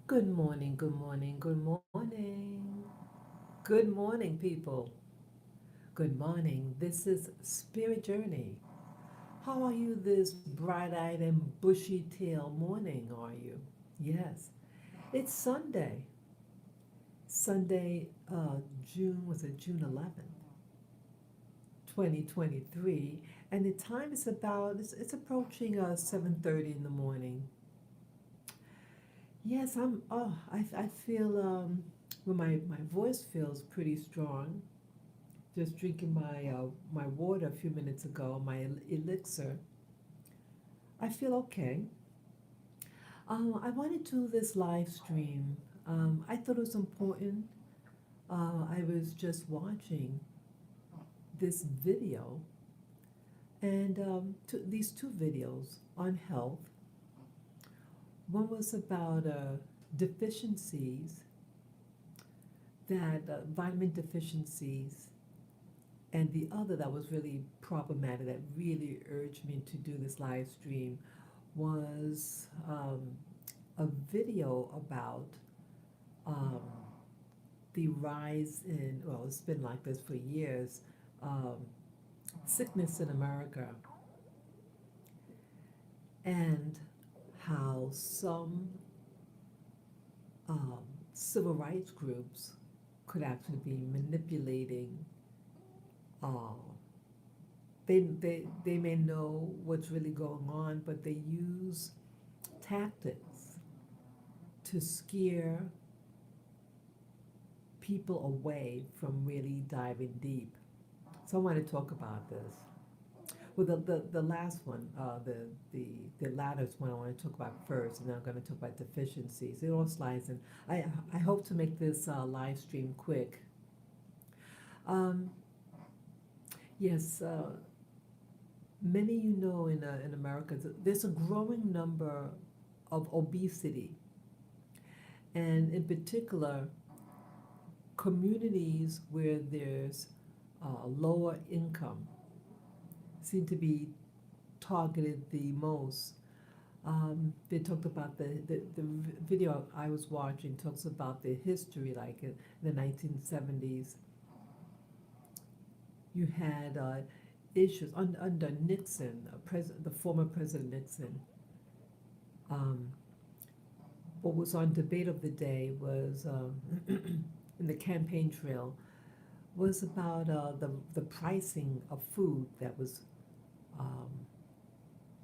Good morning, good morning, good morning. Good morning, people. Good morning. This is Spirit Journey. How are you this bright eyed and bushy tail morning, are you? Yes, it's Sunday. Sunday, was it June 11th, 2023. And the time is it's approaching 7:30 in the morning. Yes, I feel, well, my voice feels pretty strong. Just drinking my water a few minutes ago, my elixir. I feel okay. I wanted to do this live stream. I thought it was important. I was just watching this video, and these two videos on health. One was about deficiencies, that vitamin deficiencies, and the other that was really problematic, that really urged me to do this live stream, was a video about um, the rise in, well, it's been like this for years, um, sickness in America, and how some um, civil rights groups could actually be manipulating. Uh, they may know what's really going on, but they use tactics to scare people away from really diving deep. So I want to talk about this. Well, the last one, the latest one I want to talk about first, and then I'm going to talk about deficiencies. It all slides in. I hope to make this live stream quick. Um, yes, many in America, there's a growing number of obesity, and in particular, communities where there's lower income seem to be targeted the most. They talked about the video I was watching talks about the history, like in the 1970s. You had issues under Nixon, the former President Nixon. Um, what was on debate of the day was in the campaign trail was about the pricing of food that was um,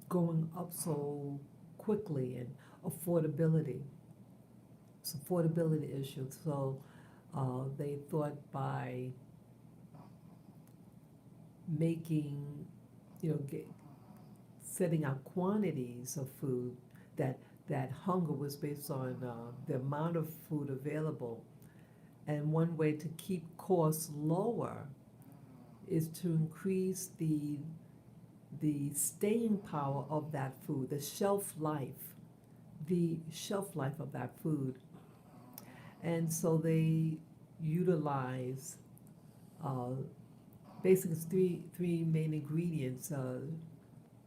going up so quickly, and affordability. It's affordability issue. So they thought by making, you know, setting out quantities of food, that that hunger was based on the amount of food available. And one way to keep costs lower is to increase the staying power of that food, the shelf life of that food. And so they utilize uh, basically three main ingredients: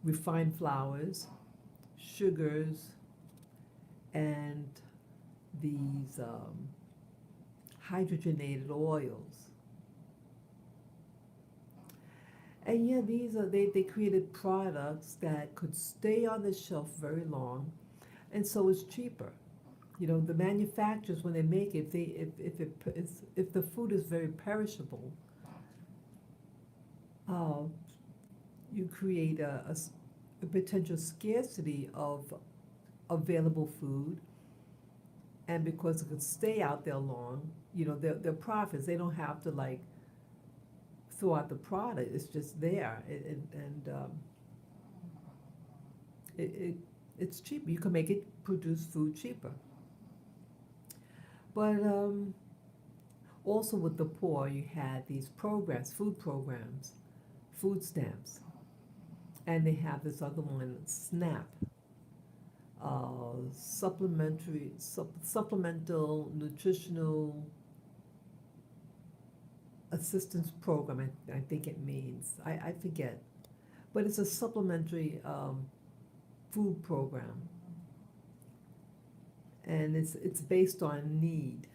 refined flours, sugars, and these hydrogenated oils. And yeah, they created products that could stay on the shelf very long, and so it's cheaper. You know, the manufacturers, when they make it, if the food is very perishable, uh, you create a potential scarcity of available food, and because it could stay out there long, you know, their profits. They don't have to like throw out the product; it's just there, it, it it's cheaper. You can make it produce food cheaper, but also with the poor, you had these programs, food programs, food stamps, and they have this other one, SNAP, supplemental nutritional assistance program. I think it means, I forget, but it's a supplementary food program, and it's based on need.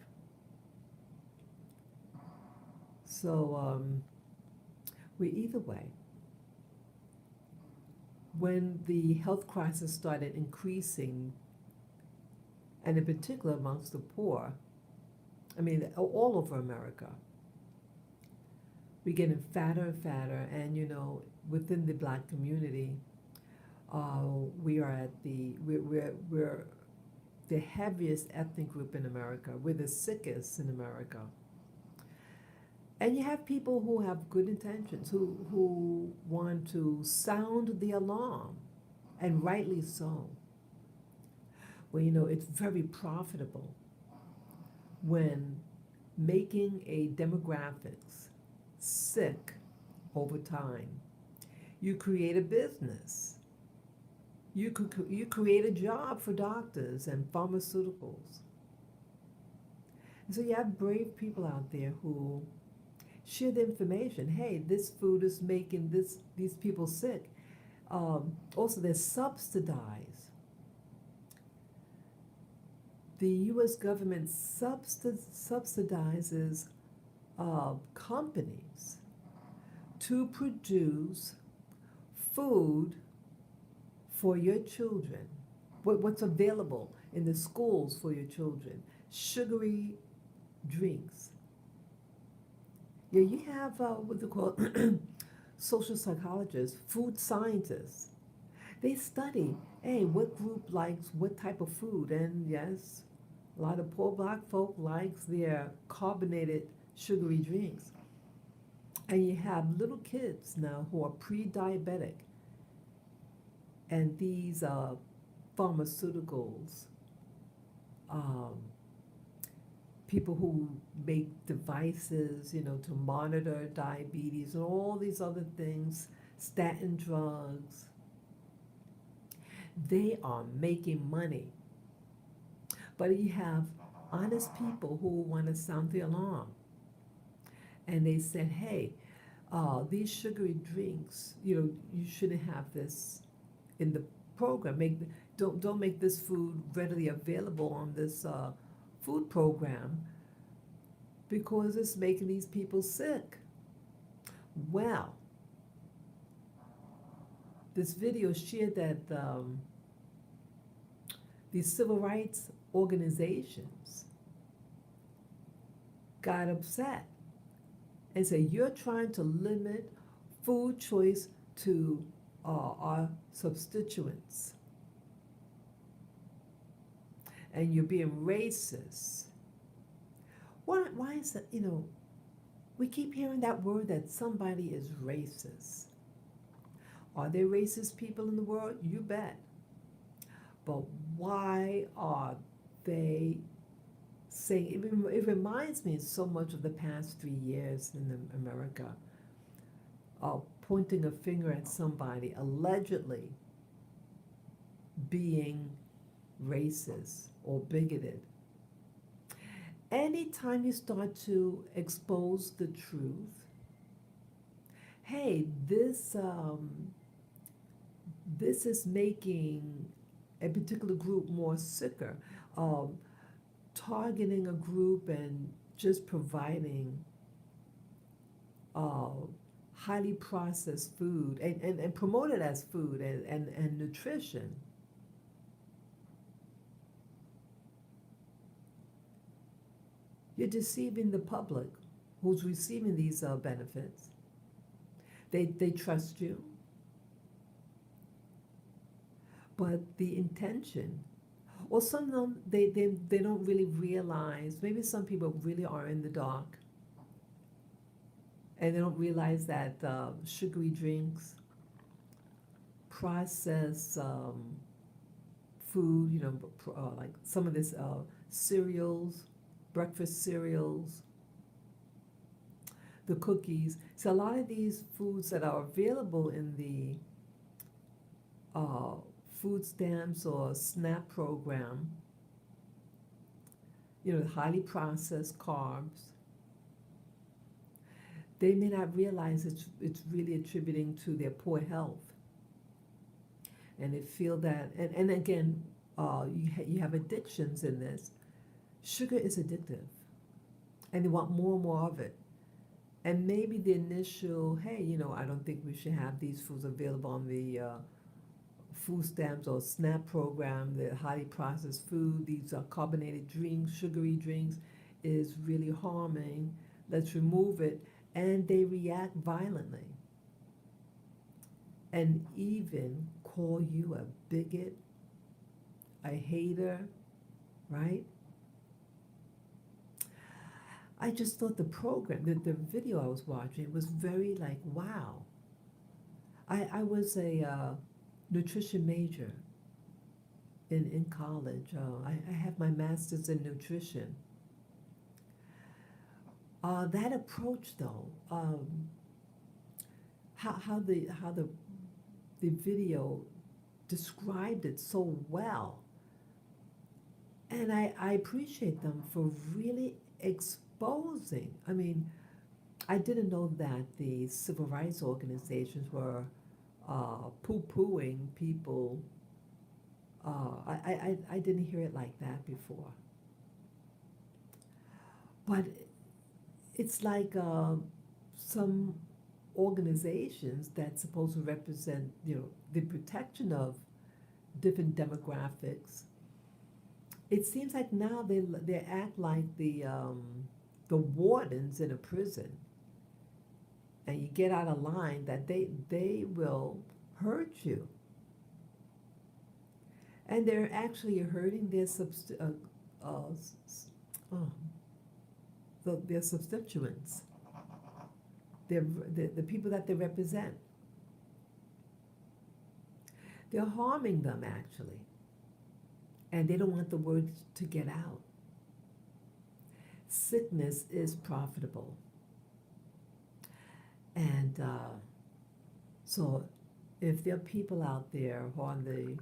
So we either way. When the health crisis started increasing, and in particular amongst the poor, I mean all over America, we're getting fatter and fatter, and within the Black community, we are at we're the heaviest ethnic group in America. We're the sickest in America. And you have people who have good intentions, who want to sound the alarm, and rightly so. Well, it's very profitable when making a demographics sick over time. You create a business. You create a job for doctors and pharmaceuticals. And so you have brave people out there who share the information. Hey, this food is making these people sick. Also, they're subsidized. The U.S. government subsidizes companies to produce food for your children. What's available in the schools for your children? Sugary drinks. Yeah, you have what they call social psychologists, food scientists. They study, hey, what group likes what type of food? And yes, a lot of poor Black folk likes their carbonated sugary drinks. And you have little kids now who are pre-diabetic, and these pharmaceuticals, um, people who make devices, to monitor diabetes and all these other things, statin drugs, they are making money. But you have honest people who want to sound the alarm. And they said, hey, these sugary drinks, you shouldn't have this in the program. Don't make this food readily available on this food program because it's making these people sick. Well, this video shared that these civil rights organizations got upset and said, you're trying to limit food choice to our substituents. And you're being racist. Why is that? We keep hearing that word that somebody is racist. Are there racist people in the world? You bet. But why are they saying, it reminds me so much of the past 3 years in America, pointing a finger at somebody allegedly being racist or bigoted. Anytime you start to expose the truth, hey, this is making a particular group more sicker, targeting a group and just providing highly processed food and promote it as food and nutrition. You're deceiving the public who's receiving these benefits. They trust you. But the intention, or some of them, they don't really realize, maybe some people really are in the dark, and they don't realize that sugary drinks, processed food, like some of this cereals, breakfast cereals, the cookies. So a lot of these foods that are available in the food stamps or SNAP program, highly processed carbs, they may not realize it's really attributing to their poor health. And they feel that, and again, you have addictions in this. Sugar is addictive, and they want more and more of it. And maybe the initial, hey, I don't think we should have these foods available on the food stamps or SNAP program, the highly processed food, these carbonated drinks, sugary drinks, is really harming. Let's remove it. And they react violently and even call you a bigot, a hater, right? I just thought the program, the video I was watching was very like, wow. I was a nutrition major in college. I have my master's in nutrition. That approach, though, how the video described it so well, and I appreciate them for really exposing. I mean, I didn't know that the civil rights organizations were poo-pooing people. I didn't hear it like that before. But it's like some organizations that's supposed to represent, the protection of different demographics. It seems like now they act like the wardens in a prison, and you get out of line that they will hurt you, and they're actually hurting oh, their substituents, the people that they represent. They're harming them actually, and they don't want the word to get out. Sickness is profitable, and so if there are people out there who are on the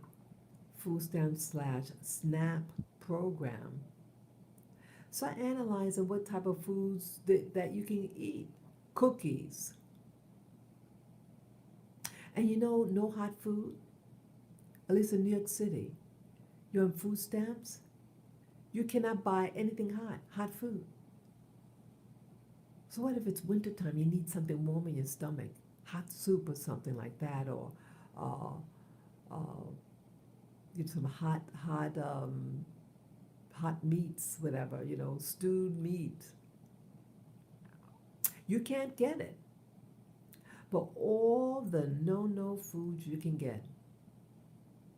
food stamp slash SNAP program, start analyzing what type of foods that you can eat. Cookies. And no hot food, at least in New York City. You're on food stamps, you cannot buy anything hot food. So what if it's wintertime, you need something warm in your stomach, hot soup or something like that, or uh, uh, some hot meats, whatever, stewed meat. You can't get it. But all the no foods you can get.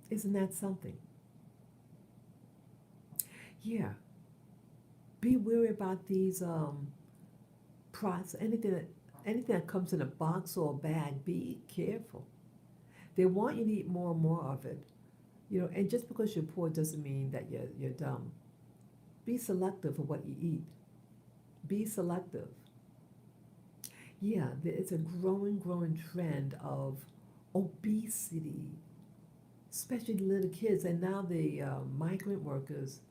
Isn't that something? Yeah. Be wary about these anything that comes in a box or a bag. Be careful. They want you to eat more and more of it. And just because you're poor doesn't mean that you're dumb. Be selective of what you eat. Be selective. Yeah, it's a growing trend of obesity, especially little kids. And now the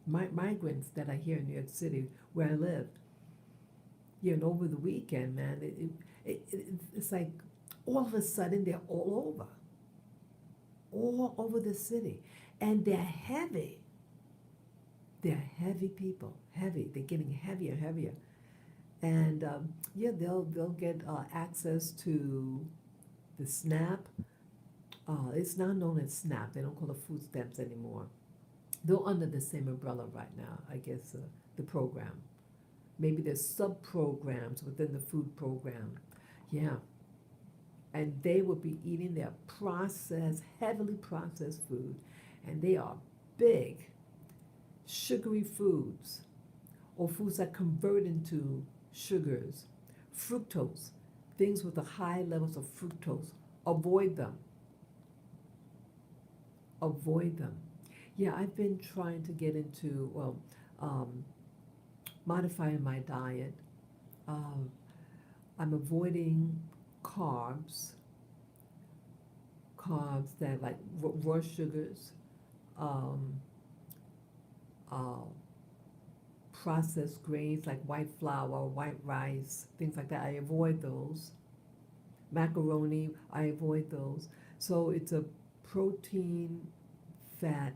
migrants that are here in New York City, where I lived, and over the weekend, man, it's like all of a sudden they're all over the city, and they're heavy. They're heavy people, heavy. They're getting heavier and heavier. And they'll get access to the SNAP. It's now known as SNAP. They don't call it food stamps anymore. They're under the same umbrella right now, I guess, the program. Maybe there's sub-programs within the food program. Yeah. And they will be eating their heavily processed food. And they are big, sugary foods, or foods that convert into sugars, fructose, things with the high levels of fructose. Avoid them. Avoid them. Yeah, I've been trying to get into, modifying my diet. I'm avoiding carbs that like raw sugars, um, uh, processed grains like white flour, white rice, things like that. I avoid those. Macaroni, I avoid those. So it's a protein, fat,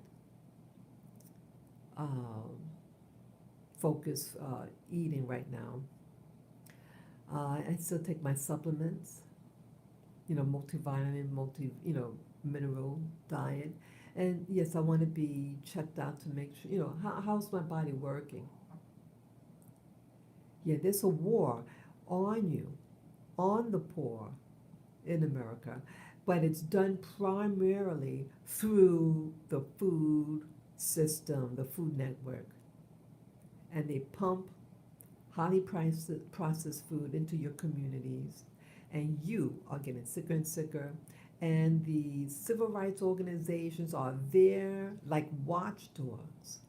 um, focused eating right now. I still take my supplements, multivitamin, mineral diet. And yes, I want to be checked out to make sure, how's my body working? Yeah, there's a war on you, on the poor in America, but it's done primarily through the food system, the Food Network. And they pump highly processed food into your communities, and you are getting sicker and sicker. And the civil rights organizations are there like watchdogs.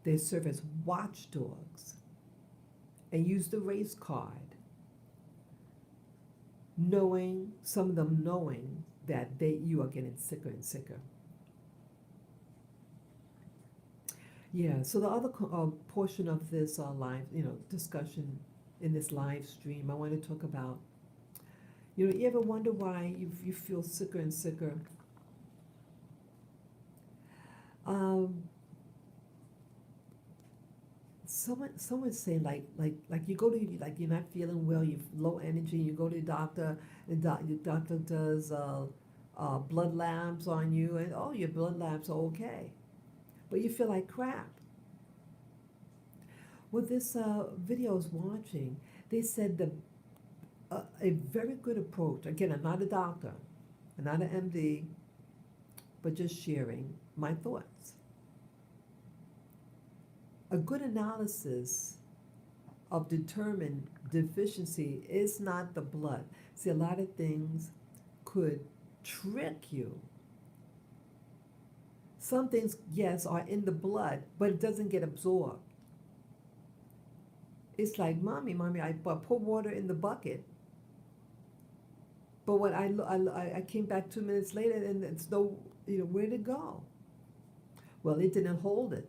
They serve as watchdogs and use the race card, knowing, some of them knowing that you are getting sicker and sicker. Yeah, so the other portion of this live, discussion in this live stream, I want to talk about, you ever wonder why you feel sicker and sicker? Um, someone say like you go to, like, you're not feeling well, you're low energy, you go to the doctor, and your doctor does blood labs on you, and oh, your blood labs are okay, but you feel like crap. Well, this video I was watching, they said a very good approach. Again, I'm not a doctor, I'm not an MD, but just sharing my thoughts. A good analysis of determined deficiency is not the blood. See, a lot of things could trick you. Some things, yes, are in the blood, but it doesn't get absorbed. It's like, mommy, I put water in the bucket, but when I came back 2 minutes later and it's no, where'd it go? Well, it didn't hold it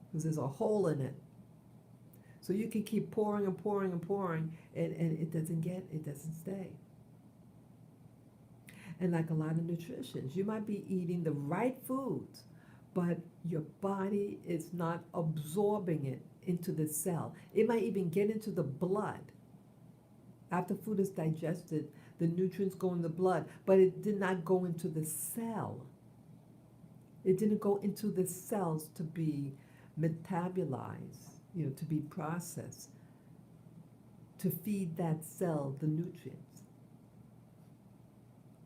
because there's a hole in it. So you can keep pouring and pouring and pouring, and it doesn't stay. And like a lot of nutrition, you might be eating the right foods, but your body is not absorbing it into the cell. It might even get into the blood. After food is digested, the nutrients go in the blood, but it did not go into the cell. It didn't go into the cells to be metabolized, to be processed, to feed that cell the nutrients.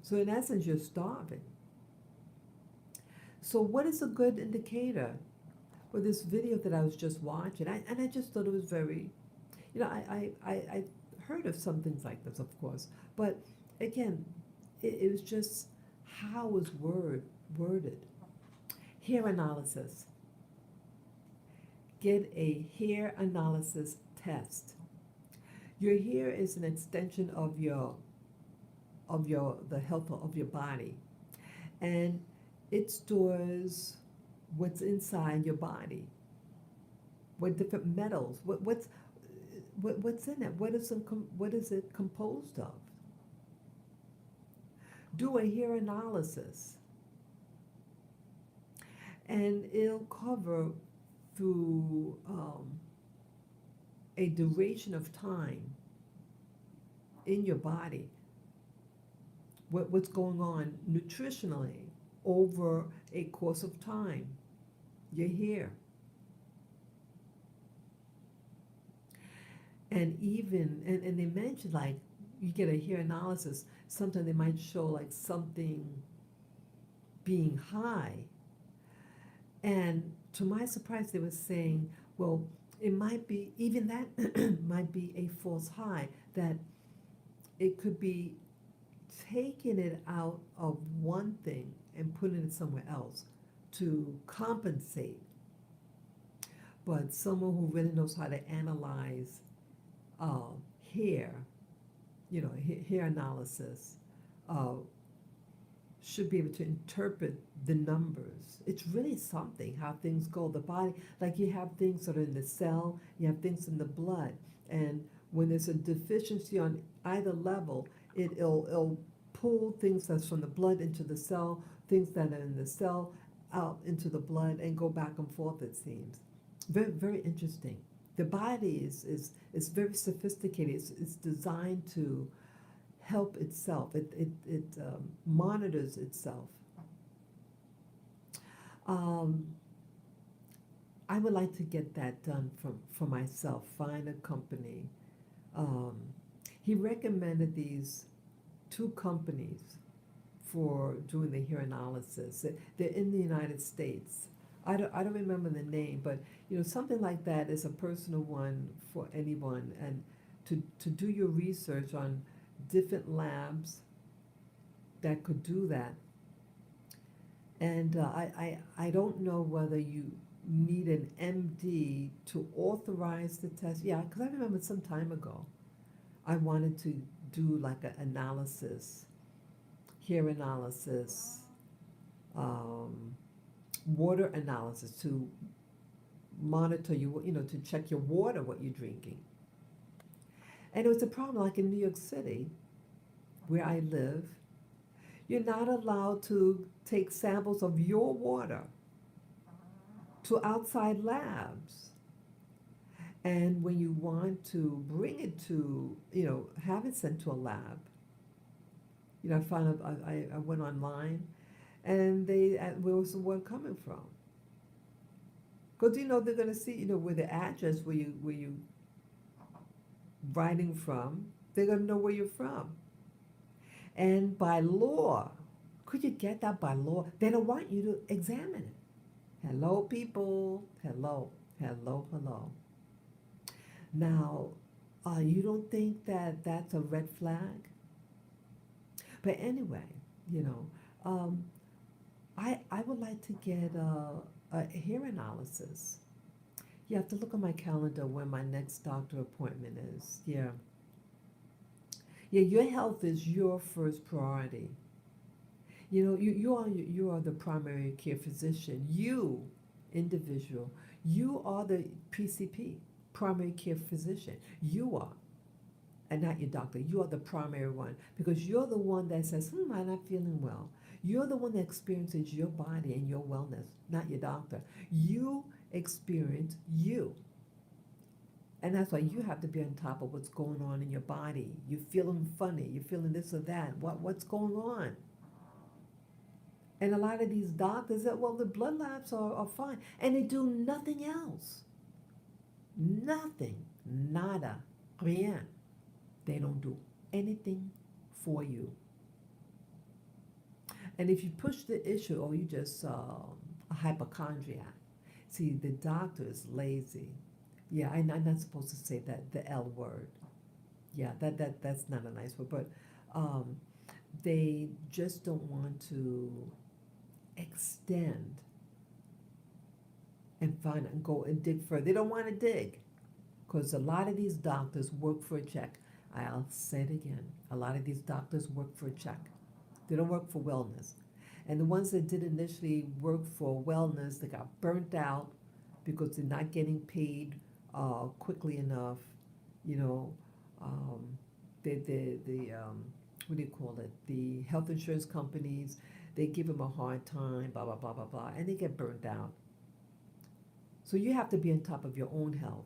So in essence, you're starving. So what is a good indicator? Well, this video that I was just watching, and I just thought it was very, I heard of some things like this, of course, but again, it was just how it was worded. Hair analysis. Get a hair analysis test. Your hair is an extension of the health of your body, and it stores what's inside your body, what different metals, what's in it, what is it composed of. Do a hair analysis, and it'll cover through a duration of time in your body what's going on nutritionally over a course of time, your hair. And even, and they mentioned, like, you get a hair analysis, sometimes they might show like something being high. And to my surprise, they were saying, well, it might be, even that might be a false high, that it could be taking it out of one thing and putting it somewhere else to compensate. But someone who really knows how to analyze hair, hair analysis, should be able to interpret the numbers. It's really something how things go. The body, like, you have things that are in the cell, you have things in the blood, and when there's a deficiency on either level, it'll pull things that's from the blood into the cell, things that are in the cell out into the blood and go back and forth, it seems. Very, very interesting. The body is very sophisticated. It's designed to help itself. It monitors itself. Um, I would like to get that done for myself. Find a company. Um, he recommended these two companies for doing the hair analysis. They're in the United States. I don't remember the name, but something like that is a personal one for anyone, and to do your research on different labs that could do that. And I don't know whether you need an MD to authorize the test. Yeah, because I remember some time ago I wanted to do like an analysis, hair analysis, um, water analysis to monitor you, to check your water, what you're drinking. And it was a problem, like in New York City, where I live, you're not allowed to take samples of your water to outside labs. And when you want to bring it to, have it sent to a lab, I found out, I went online and where was the water coming from? Because they're going to see where the address where you writing from, they're going to know where you're from. And by law, could you get that by law? They don't want you to examine it. Hello, people. Hello, hello, hello. Now, you don't think that that's a red flag? But anyway, I would like to get a hair analysis. You have to look on my calendar when my next doctor appointment is. Yeah. Yeah, your health is your first priority. You are the primary care physician. You, individual, you are the PCP, primary care physician. You are, and not your doctor. You are the primary one because you're the one that says, I'm not feeling well. You're the one that experiences your body and your wellness, not your doctor. You experience you. And that's why you have to be on top of what's going on in your body. You're feeling funny. You're feeling this or that. What's going on? And a lot of these doctors that, well, the blood labs are fine. And they do nothing else. Nothing. Nada. Rien. They don't do anything for you. And if you push the issue, or you just a hypochondriac. See, the doctor is lazy. Yeah, I'm not supposed to say that, the L word. Yeah, that's not a nice word, but they just don't want to extend and find and go and dig further. They don't want to dig because a lot of these doctors work for a check. I'll say it again. A lot of these doctors work for a check. They don't work for wellness. And the ones that did initially work for wellness, they got burnt out because they're not getting paid quickly enough. You know, what do you call it? The health insurance companies, they give them a hard time, blah, blah, blah, blah, blah, and they get burnt out. So you have to be on top of your own health.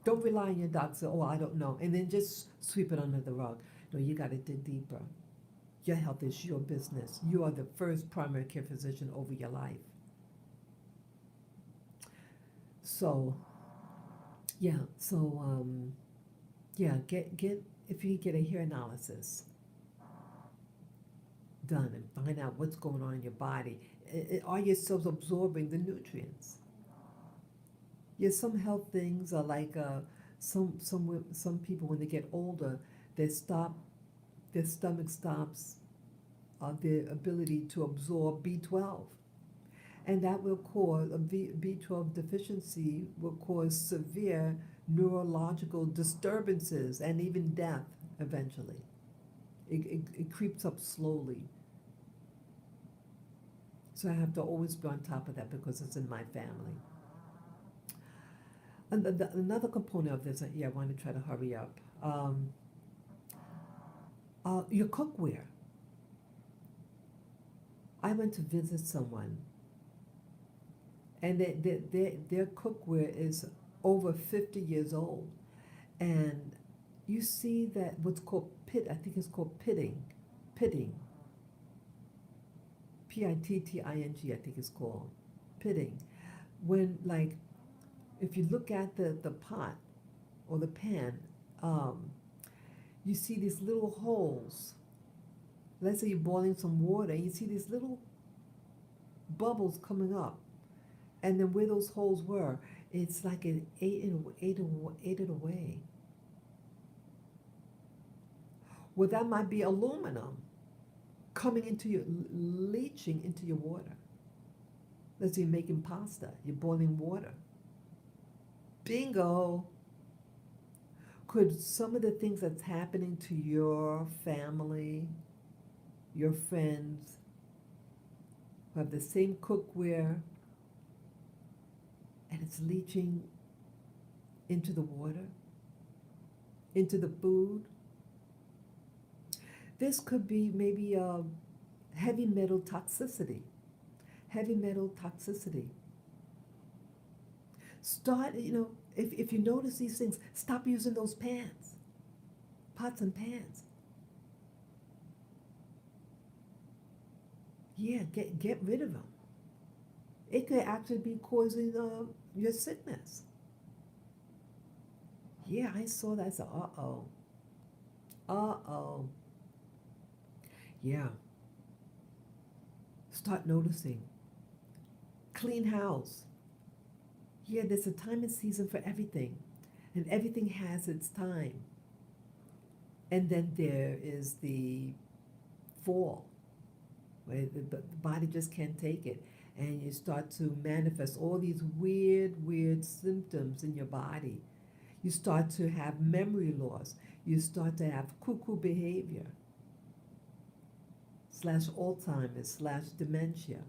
Don't rely on your doctor, oh, I don't know, and then just sweep it under the rug. No, you got to dig deeper. Your health is your business. You are the first primary care physician over your life. So, yeah, get if you get a hair analysis done and find out what's going on in your body. Are your cells absorbing the nutrients? Yeah, some health things are like some people when they get older, their stomach stops their ability to absorb B12, and that will cause a B12 deficiency will cause severe neurological disturbances and even death eventually. It creeps up slowly. So I have to always be on top of that because it's in my family. And another component of this, I want to try to hurry up. Your cookware. I went to visit someone, and their cookware is over 50 years old. And you see that what's called I think it's called pitting, Pitting, I think it's called, pitting. When, like, if you look at the pot or the pan, um, you see these little holes. Let's say you're boiling some water, and you see these little bubbles coming up, and then where those holes were, it's like it ate it away. Well, that might be aluminum coming into your, leaching into your water. Let's say you're making pasta, you're boiling water. Bingo! Could some of the things that's happening to your family, your friends, who have the same cookware, and it's leaching into the water, into the food? This could be maybe heavy metal toxicity. Heavy metal toxicity. Start, if you notice these things, stop using those pans, pots and pans. Yeah, get rid of them. It could actually be causing your sickness. Yeah, I saw that. I said, uh-oh. Uh-oh. Yeah. Start noticing. Clean house. Yeah, there's a time and season for everything, and everything has its time. And then there is the fall, where the body just can't take it, and you start to manifest all these weird symptoms in your body. You start to have memory loss. You start to have cuckoo behavior, / Alzheimer's / dementia.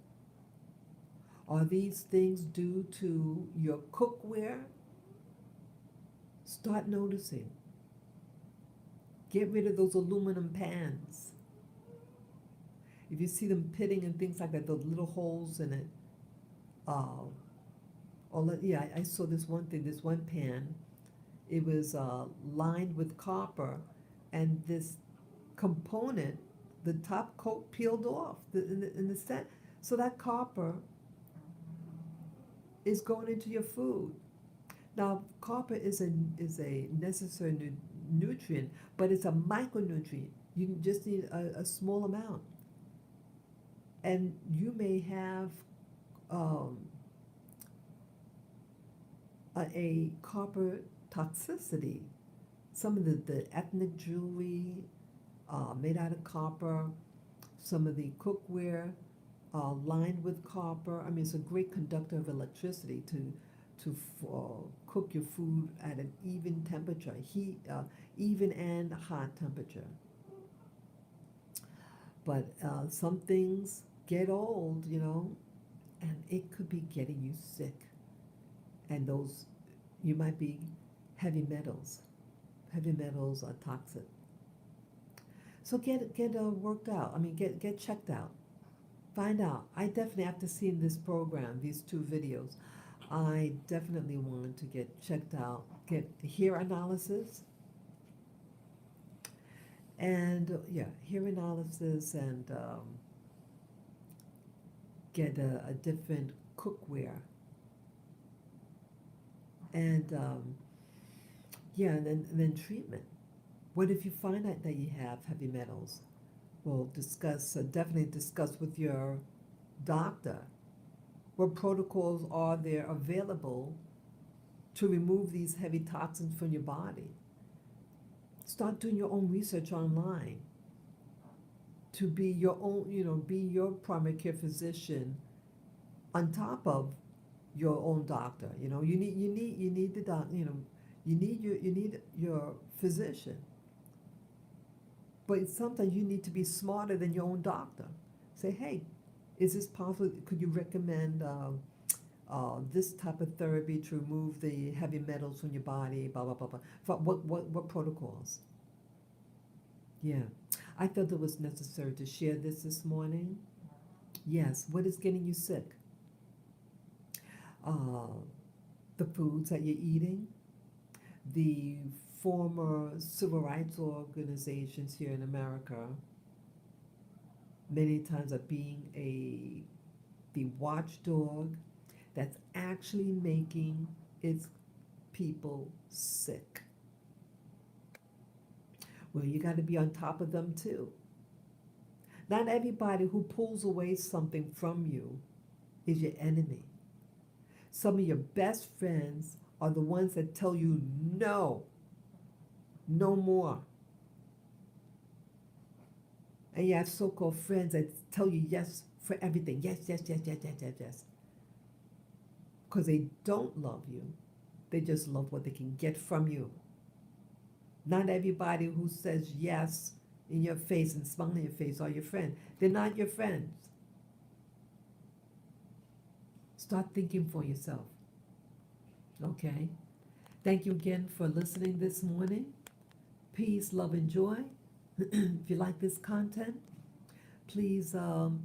Are these things due to your cookware? Start noticing. Get rid of those aluminum pans. If you see them pitting and things like that, those little holes in it. Yeah, I saw this one thing, this one pan. It was lined with copper, and this component, the top coat peeled off in the set. So that copper is going into your food. Now, copper is a necessary nutrient, but it's a micronutrient. You just need a small amount. And you may have a copper toxicity. Some of the ethnic jewelry made out of copper, some of the cookware lined with copper. I mean, it's a great conductor of electricity to cook your food at an even temperature, even and hot temperature. But some things get old, and it could be getting you sick. And those, you might be heavy metals. Heavy metals are toxic. So get worked out. I mean, get checked out. Find out. I definitely, after seeing this program, these 2 videos, I definitely want to get checked out, get hair analysis, and hair analysis, and get a different cookware, and and then treatment. What if you find out that you have heavy metals? We'll definitely discuss with your doctor. What protocols are there available to remove these heavy toxins from your body? Start doing your own research online to be your own, be your primary care physician on top of your own doctor. You need the doc. You need your physician. But sometimes you need to be smarter than your own doctor. Say, hey, is this possible? Could you recommend this type of therapy to remove the heavy metals from your body? Blah blah blah blah. What protocols? Yeah, I felt it was necessary to share this morning. Yes, what is getting you sick? Uh, the foods that you're eating, the former civil rights organizations here in America many times are being the watchdog that's actually making its people sick. Well, you got to be on top of them too. Not everybody who pulls away something from you is your enemy. Some of your best friends are the ones that tell you no, no more. And you have so called friends that tell you yes for everything. Yes, yes, yes, yes, yes, yes, yes. Because they don't love you, they just love what they can get from you. Not everybody who says yes in your face and smile in your face are your friend. They're not your friends. Start thinking for yourself. Okay? Thank you again for listening this morning. Peace, love, and joy. If you like this content, please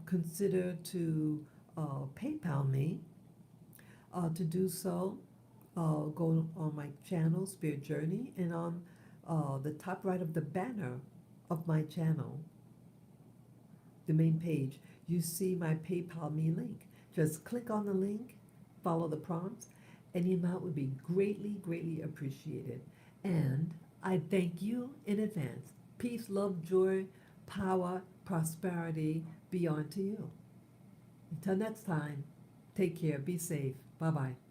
consider to PayPal me. To do so, go on my channel, Spirit Journey, and on the top right of the banner of my channel, the main page, you see my PayPal me link. Just click on the link, follow the prompts. Any amount would be greatly, greatly appreciated. And I thank you in advance. Peace, love, joy, power, prosperity be unto you. Until next time, take care, be safe. Bye bye.